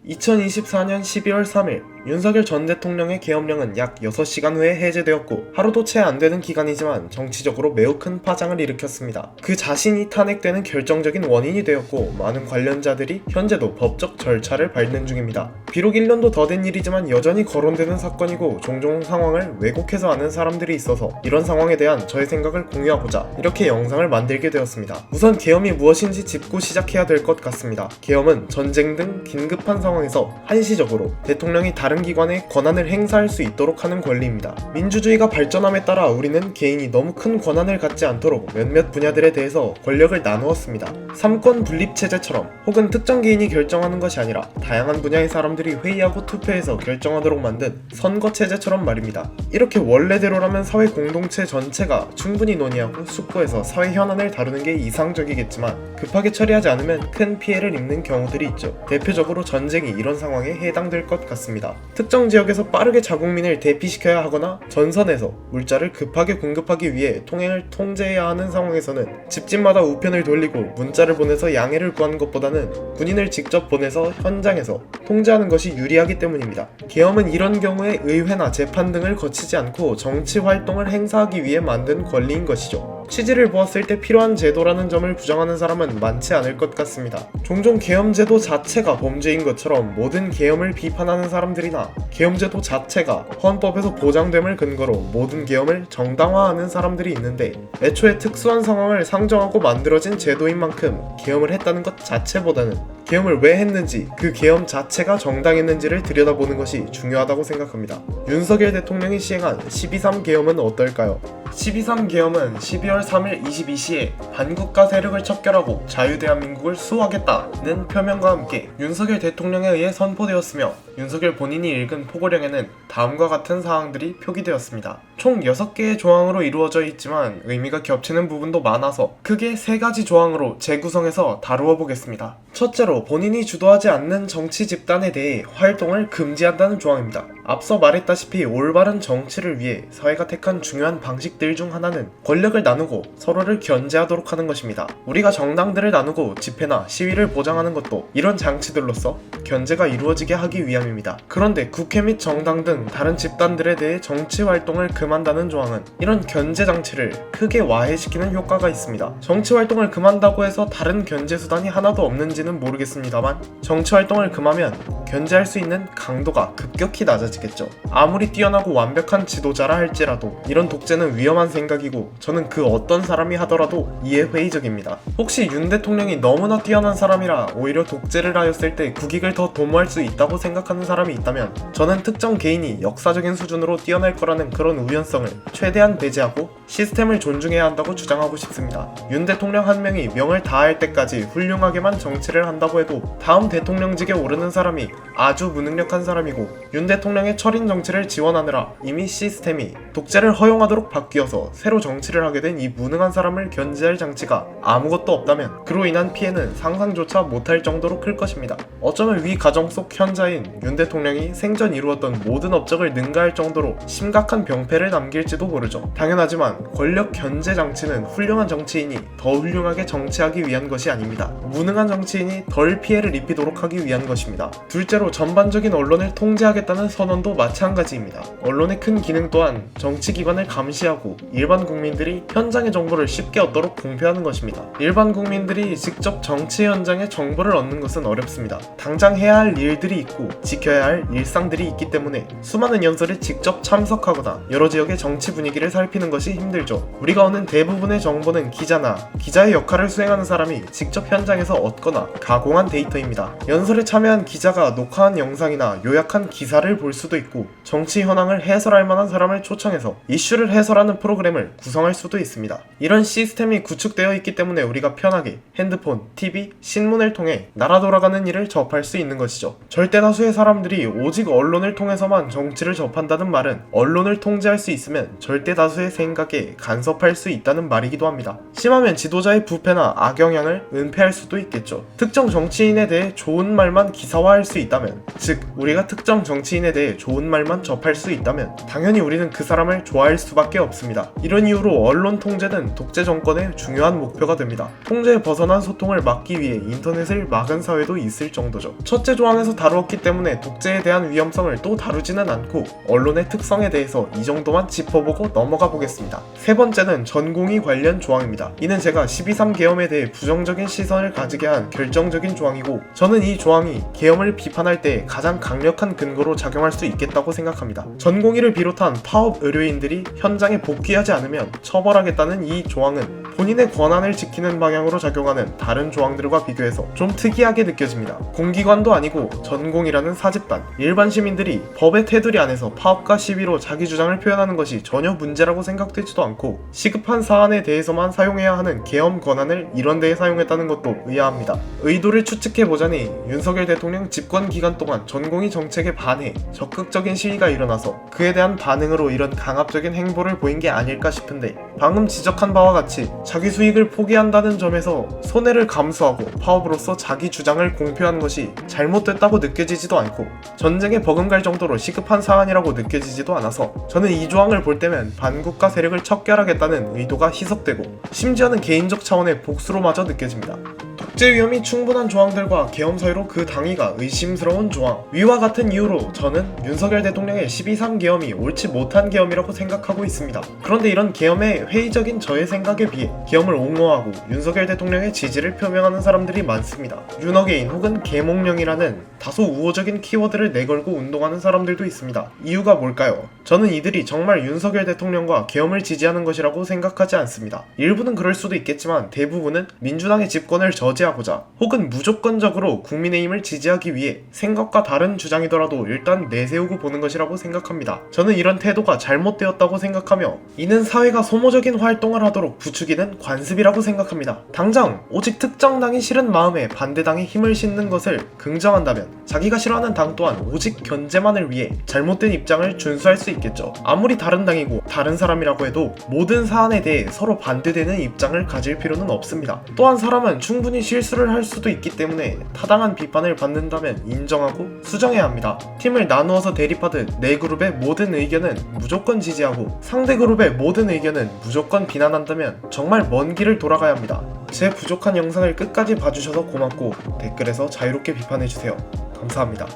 2024년 12월 3일 윤석열 전 대통령의 계엄령은 약 6시간 후에 해제되었고 하루도 채 안되는 기간이지만 정치적으로 매우 큰 파장을 일으켰습니다. 그 자신이 탄핵되는 결정적인 원인이 되었고 많은 관련자들이 현재도 법적 절차를 밟는 중입니다. 비록 1년도 더 된 일이지만 여전히 거론되는 사건이고 종종 상황을 왜곡해서 아는 사람들이 있어서 이런 상황에 대한 저의 생각을 공유하고자 이렇게 영상을 만들게 되었습니다. 우선 계엄이 무엇인지 짚고 시작해야 될 것 같습니다. 계엄은 전쟁 등 긴급한 상황에서 한시적으로 대통령이 다른 기관에 권한을 행사할 수 있도록 하는 권리입니다. 민주주의가 발전함에 따라 우리는 개인이 너무 큰 권한을 갖지 않도록 몇몇 분야들에 대해서 권력을 나누었습니다. 삼권 분립 체제처럼 혹은 특정 개인이 결정하는 것이 아니라 다양한 분야의 사람들이 회의하고 투표해서 결정하도록 만든 선거 체제처럼 말입니다. 이렇게 원래대로라면 사회 공동체 전체가 충분히 논의하고 숙고해서 사회 현안을 다루는 게 이상적이겠지만 급하게 처리하지 않으면 큰 피해를 입는 경우들이 있죠. 대표적으로 전쟁이 이런 상황에 해당될 것 같습니다. 특정 지역에서 빠르게 자국민을 대피시켜야 하거나 전선에서 물자를 급하게 공급하기 위해 통행을 통제해야 하는 상황에서는 집집마다 우편을 돌리고 문자를 보내서 양해를 구하는 것보다는 군인을 직접 보내서 현장에서 통제하는 것이 유리하기 때문입니다. 계엄은 이런 경우에 의회나 재판 등을 거치지 않고 정치 활동을 행사하기 위해 만든 권리인 것이죠. 취지를 보았을 때 필요한 제도라는 점을 부정하는 사람은 많지 않을 것 같습니다. 종종 계엄제도 자체가 범죄인 것처럼 모든 계엄을 비판하는 사람들이나 계엄제도 자체가 헌법에서 보장됨을 근거로 모든 계엄을 정당화하는 사람들이 있는데 애초에 특수한 상황을 상정하고 만들어진 제도인 만큼 계엄을 했다는 것 자체보다는 계엄을 왜 했는지 그 계엄 자체가 정당했는지를 들여다보는 것이 중요하다고 생각합니다. 윤석열 대통령이 시행한 12.3 계엄은 어떨까요? 12.3 계엄은 12월 3일 22시에 반국가 세력을 척결하고 자유대한민국을 수호하겠다는 표명과 함께 윤석열 대통령에 의해 선포되었으며 윤석열 본인이 읽은 포고령에는 다음과 같은 사항들이 표기되었습니다. 총 6개의 조항으로 이루어져 있지만 의미가 겹치는 부분도 많아서 크게 3가지 조항으로 재구성해서 다루어 보겠습니다. 첫째로 본인이 주도하지 않는 정치 집단에 대해 활동을 금지한다는 조항입니다. 앞서 말했다시피 올바른 정치를 위해 사회가 택한 중요한 방식들 중 하나는 권력을 나누고 서로를 견제하도록 하는 것입니다. 우리가 정당들을 나누고 집회나 시위를 보장하는 것도 이런 장치들로서 견제가 이루어지게 하기 위함입니다. 그런데 국회 및 정당 등 다른 집단들에 대해 정치 활동을 금한다는 조항은 이런 견제 장치를 크게 와해시키는 효과가 있습니다. 정치 활동을 금한다고 해서 다른 견제 수단이 하나도 없는지는 모르겠습니다만 정치 활동을 금하면 견제할 수 있는 강도가 급격히 낮아지겠죠. 아무리 뛰어나고 완벽한 지도자라 할지라도 이런 독재는 위험한 생각이고 저는 그 어떤 사람이 하더라도 이해 회의적입니다. 혹시 윤 대통령이 너무나 뛰어난 사람이라 오히려 독재를 하였을 때 국익을 더 도모할 수 있다고 생각하는 사람이 있다면 저는 특정 개인이 역사적인 수준으로 뛰어날 거라는 그런 우연성을 최대한 배제하고 시스템을 존중해야 한다고 주장하고 싶습니다. 윤 대통령 한 명이 명을 다할 때까지 훌륭하게만 정치를 한다고 해도 다음 대통령직에 오르는 사람이 아주 무능력한 사람이고 윤 대통령의 철인 정치를 지원하느라 이미 시스템이 독재를 허용하도록 바뀌어서 새로 정치를 하게 된 이 무능한 사람을 견제할 장치가 아무것도 없다면 그로 인한 피해는 상상조차 못할 정도로 클 것입니다. 어쩌면 위 가정 속 현자인 윤 대통령이 생전 이루었던 모든 업적을 능가할 정도로 심각한 병폐를 남길지도 모르죠. 당연하지만 권력 견제 장치는 훌륭한 정치인이 더 훌륭하게 정치하기 위한 것이 아닙니다. 무능한 정치인이 덜 피해를 입히도록 하기 위한 것입니다. 둘째로 전반적인 언론을 통제하겠다는 선언도 마찬가지입니다. 언론의 큰 기능 또한 정치기관을 감시하고 일반 국민들이 현장의 정보를 쉽게 얻도록 공표하는 것입니다. 일반 국민들이 직접 정치 현장의 정보를 얻는 것은 어렵습니다. 당장 해야 할 일들이 있고 지켜야 할 일상들이 있기 때문에 수많은 연설에 직접 참석하거나 여러 지역의 정치 분위기를 살피는 것이 힘들죠. 우리가 얻는 대부분의 정보는 기자나 기자의 역할을 수행하는 사람이 직접 현장에서 얻거나 가공한 데이터입니다. 연설에 참여한 기자가 녹화한 영상이나 요약한 기사를 볼 수도 있고 정치 현황을 해설할 만한 사람을 초청해서 이슈를 해설하는 프로그램을 구성할 수도 있습니다. 이런 시스템이 구축되어 있기 때문에 우리가 편하게 핸드폰, TV, 신문을 통해 나라 돌아가는 일을 접할 수 있는 것이죠. 절대 다수의 사람들이 오직 언론을 통해서만 정치를 접한다는 말은 언론을 통제할 수 있으면 절대 다수의 생각에 간섭할 수 있다는 말이기도 합니다. 심하면 지도자의 부패나 악영향을 은폐할 수도 있겠죠. 특정 정치인에 대해 좋은 말만 기사화할 수 있다면, 즉 우리가 특정 정치인에 대해 좋은 말만 접할 수 있다면 당연히 우리는 그 사람을 좋아할 수밖에 없습니다. 이런 이유로 언론 통제는 독재 정권의 중요한 목표가 됩니다. 통제에 벗어난 소통을 막기 위해 인터넷을 막은 사회도 있을 정도죠. 첫째 조항에서 다루었기 때문에 독재에 대한 위험성을 또 다루지는 않고 언론의 특성에 대해서 이 정도만 짚어보고 넘어가 보겠습니다. 세 번째는 전공의 관련 조항입니다. 이는 제가 12.3 계엄에 대해 부정적인 시선을 가지게 한 결정적인 조항이고, 저는 이 조항이 계엄을 비판할 때 가장 강력한 근거로 작용할 수 있겠다고 생각합니다. 전공의를 비롯한 파업 의료인들이 현장에 복귀하지 않으면 처벌하겠다는 이 조항은 본인의 권한을 지키는 방향으로 작용하는 다른 조항들과 비교해서 좀 특이하게 느껴집니다. 공기관도 아니고 전공이라는 사집단, 일반 시민들이 법의 테두리 안에서 파업과 시위로 자기 주장을 표현하는 것이 전혀 문제라고 생각되지도 않고, 시급한 사안에 대해서만 사용해야 하는 계엄 권한을 이런 데에 사용했다는 것도 의아합니다. 의도를 추측해보자니 윤석열 대통령 집권 기간 동안 전공의 정책에 반해 적극적인 시위가 일어나서 그에 대한 반응으로 이런 강압적인 행보를 보인 게 아닐까 싶은데, 방금 지적한 바와 같이 자기 수익을 포기한다는 점에서 손해를 감수하고 파업으로서 자기 주장을 공표한 것이 잘못됐다고 느껴지지도 않고 전쟁에 버금갈 정도로 시급한 사안이라고 느껴지지도 않아서, 저는 이 조항을 볼 때면 반국가 세력을 척결하겠다는 의도가 희석되고 심지어는 개인적 차원의 복수로마저 느껴집니다. 독재 위험이 충분한 조항들과 계엄 사유로 그 당위가 의심스러운 조항, 위와 같은 이유로 저는 윤석열 대통령의 12.3 계엄이 옳지 못한 계엄이라고 생각하고 있습니다. 그런데 이런 계엄의 회의적인 저의 생각에 비해 계엄을 옹호하고 윤석열 대통령의 지지를 표명하는 사람들이 많습니다. 윤어게인 혹은 계몽령이라는 다소 우호적인 키워드를 내걸고 운동하는 사람들도 있습니다. 이유가 뭘까요? 저는 이들이 정말 윤석열 대통령과 계엄을 지지하는 것이라고 생각하지 않습니다. 일부는 그럴 수도 있겠지만 대부분은 민주당의 집권을 저지하고자 혹은 무조건적으로 국민의힘을 지지하기 위해 생각과 다른 주장이더라도 일단 내세우고 보는 것이라고 생각합니다. 저는 이런 태도가 잘못되었다고 생각하며, 이는 사회가 소모적인 활동을 하도록 부추기는 관습이라고 생각합니다. 당장 오직 특정 당이 싫은 마음에 반대당에 힘을 싣는 것을 긍정한다면 자기가 싫어하는 당 또한 오직 견제만을 위해 잘못된 입장을 준수할 수 있겠죠. 아무리 다른 당이고 다른 사람이라고 해도 모든 사안에 대해 서로 반대되는 입장을 가질 필요는 없습니다. 또한 사람은 충분히 실수를 할 수도 있기 때문에 타당한 비판을 받는다면 인정하고 수정해야 합니다. 팀을 나누어서 대립하듯 내 그룹의 모든 의견은 무조건 지지하고 상대 그룹의 모든 의견은 무조건 비난한다면 정말 먼 길을 돌아가야 합니다. 제 부족한 영상을 끝까지 봐주셔서 고맙고 댓글에서 자유롭게 비판해주세요. 감사합니다.